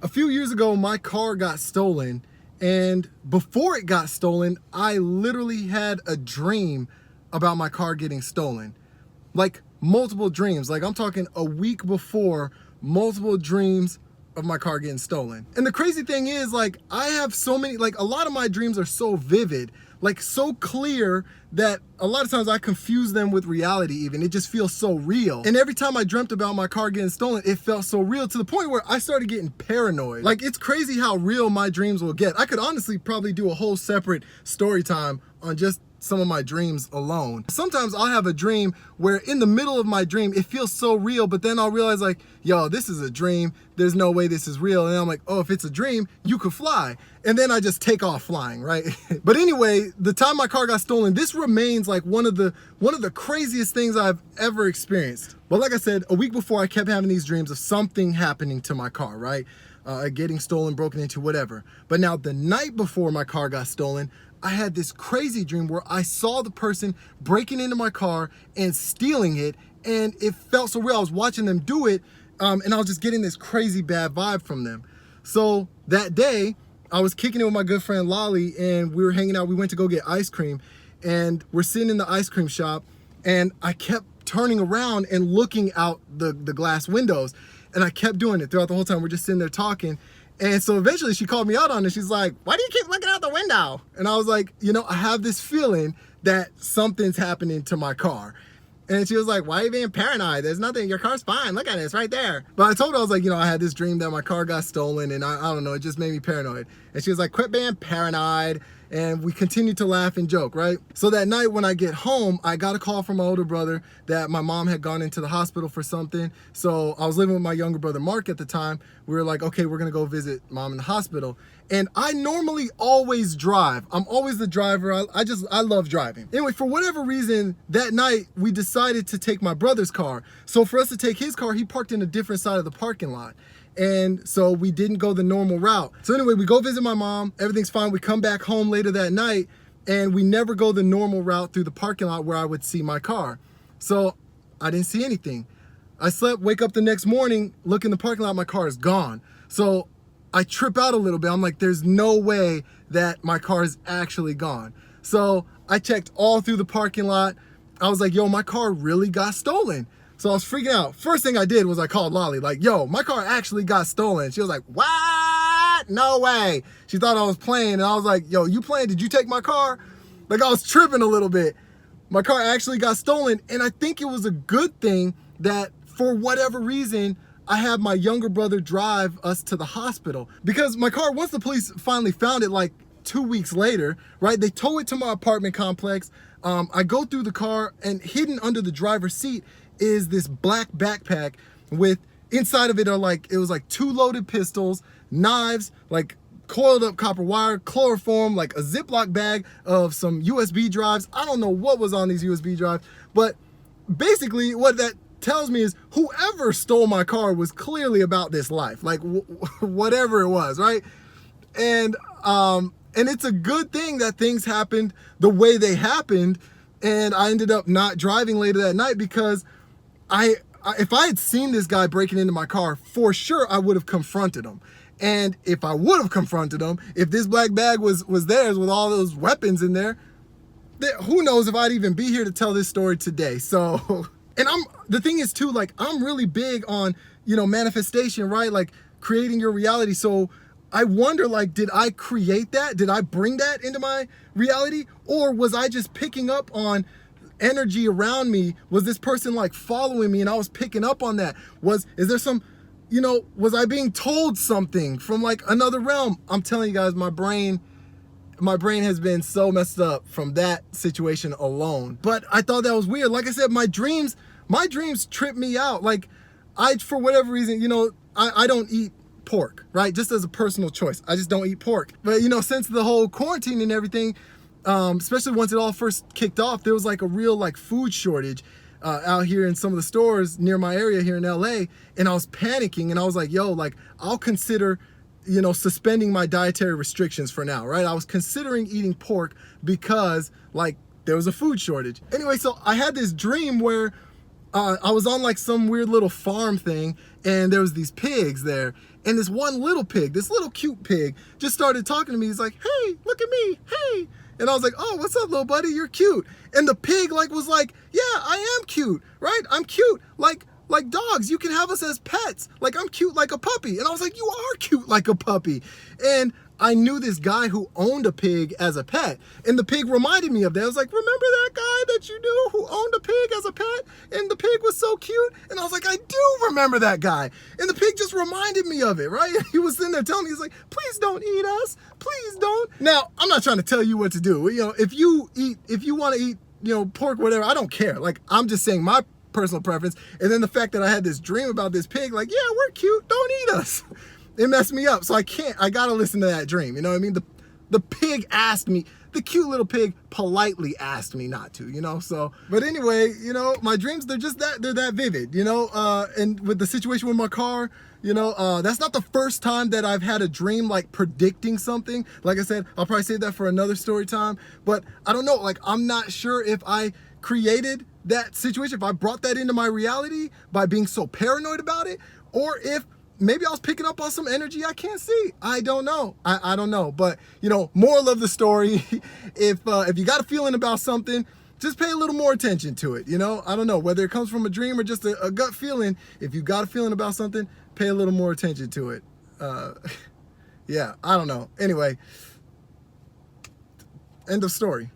A few years ago, my car got stolen, and before it got stolen, I literally had a dream about my car getting stolen. Like multiple dreams. Like I'm talking a week before, multiple dreams of my car getting stolen. And the crazy thing is, like, I have so many, like, a lot of my dreams are so vivid, like so clear, that a lot of times I confuse them with reality even. It just feels so real. And every time I dreamt about my car getting stolen, it felt so real to the point where I started getting paranoid. Like, it's crazy how real my dreams will get. I could honestly probably do a whole separate story time on just some of my dreams alone. Sometimes I'll have a dream where in the middle of my dream, it feels so real, but then I'll realize like, yo, this is a dream. There's no way this is real. And I'm like, oh, if it's a dream, you could fly. And then I just take off flying, right? But anyway, the time my car got stolen, this remains like one of the craziest things I've ever experienced. But like I said, a week before, I kept having these dreams of something happening to my car, right? Getting stolen, broken into, whatever. But now the night before my car got stolen, I had this crazy dream where I saw the person breaking into my car and stealing it, and it felt so real. I was watching them do it, and I was just getting this crazy bad vibe from them. So that day, I was kicking it with my good friend Lolly, and we were hanging out. We went to go get ice cream, and we're sitting in the ice cream shop, and I kept turning around and looking out the glass windows, and I kept doing it throughout the whole time. We're just sitting there talking. And so eventually she called me out on it. She's like, why do you keep looking out the window? And I was like, you know, I have this feeling that something's happening to my car. And she was like, why are you being paranoid? There's nothing, your car's fine. Look at it, it's right there. But I told her, I was like, you know, I had this dream that my car got stolen, and I don't know, it just made me paranoid. And she was like, quit being paranoid. And we continued to laugh and joke, right? So that night when I get home, I got a call from my older brother that my mom had gone into the hospital for something. So I was living with my younger brother, Mark, at the time. We were like, okay, we're gonna go visit mom in the hospital. And I normally always drive. I'm always the driver. I love driving. Anyway, for whatever reason, that night we decided to take my brother's car. So for us to take his car, he parked in a different side of the parking lot. And so we didn't go the normal route. So anyway, we go visit my mom, everything's fine. We come back home later that night, and we never go the normal route through the parking lot where I would see my car. So I didn't see anything. I slept, wake up the next morning, look in the parking lot, my car is gone. So I trip out a little bit. I'm like, there's no way that my car is actually gone. So I checked all through the parking lot. I was like, yo, my car really got stolen. So I was freaking out. First thing I did was I called Lolly, like, yo, my car actually got stolen. She was like, what? No way. She thought I was playing, and I was like, yo, you playing? Did you take my car? Like, I was tripping a little bit. My car actually got stolen, and I think it was a good thing that for whatever reason, I had my younger brother drive us to the hospital. Because my car, once the police finally found it, like 2 weeks later, right, they tow it to my apartment complex. I go through the car, and hidden under the driver's seat is this black backpack with, inside of it are like, it was like 2 loaded pistols, knives, like coiled up copper wire, chloroform, like a Ziploc bag of some USB drives. I don't know what was on these USB drives, but basically what that tells me is whoever stole my car was clearly about this life, like whatever it was, right? And it's a good thing that things happened the way they happened, and I ended up not driving later that night, because if I had seen this guy breaking into my car, for sure I would have confronted him. And if I would have confronted him, if this black bag was theirs with all those weapons in there, who knows if I'd even be here to tell this story today. So, and the thing is too, like, I'm really big on, you know, manifestation, right? Like creating your reality. So I wonder, like, did I create that? Did I bring that into my reality? Or was I just picking up on energy around me? Was this person like following me and I was picking up on that? Is there some, you know, was I being told something from like another realm? I'm telling you guys, my brain has been so messed up from that situation alone. But I thought that was weird. Like I said, my dreams trip me out. Like, for whatever reason, you know, I don't eat pork, right? Just as a personal choice. I just don't eat pork. But, you know, since the whole quarantine and everything, especially once it all first kicked off, there was like a real like food shortage out here in some of the stores near my area here in LA. And I was panicking, and I was like, yo, like, I'll consider, you know, suspending my dietary restrictions for now, right? I was considering eating pork because like there was a food shortage. Anyway, so I had this dream where I was on like some weird little farm thing, and there was these pigs there, And this one little pig, this little cute pig, just started talking to me. He's like, hey, look at me, hey. And I was like, oh, what's up, little buddy? You're cute. And the pig was like, yeah, I am cute, right? I'm cute. Like dogs, you can have us as pets. Like, I'm cute like a puppy. And I was like, you are cute like a puppy. And I knew this guy who owned a pig as a pet. And the pig reminded me of that. I was like, remember that guy that you knew who owned a pig as a pet? And the pig was so cute. And I was like, I do remember that guy. And the pig just reminded me of it, right? He was sitting there telling me, he's like, please don't eat us. Please don't. Now, I'm not trying to tell you what to do. If you want to eat, pork, whatever, I don't care. Like, I'm just saying my personal preference. And then the fact that I had this dream about this pig, like, yeah, we're cute, don't eat us. It messed me up. So I gotta listen to that dream. You know what I mean? The pig asked me, the cute little pig politely asked me not to, so. But anyway, my dreams, they're that vivid, and with the situation with my car, that's not the first time that I've had a dream like predicting something. Like I said, I'll probably save that for another story time, but I don't know, like, I'm not sure if I created that situation, if I brought that into my reality by being so paranoid about it, or if maybe I was picking up on some energy I can't see. I don't know. I don't know. But, moral of the story, if you got a feeling about something, just pay a little more attention to it. I don't know whether it comes from a dream or just a gut feeling. If you got a feeling about something, pay a little more attention to it. Yeah, I don't know. Anyway, end of story.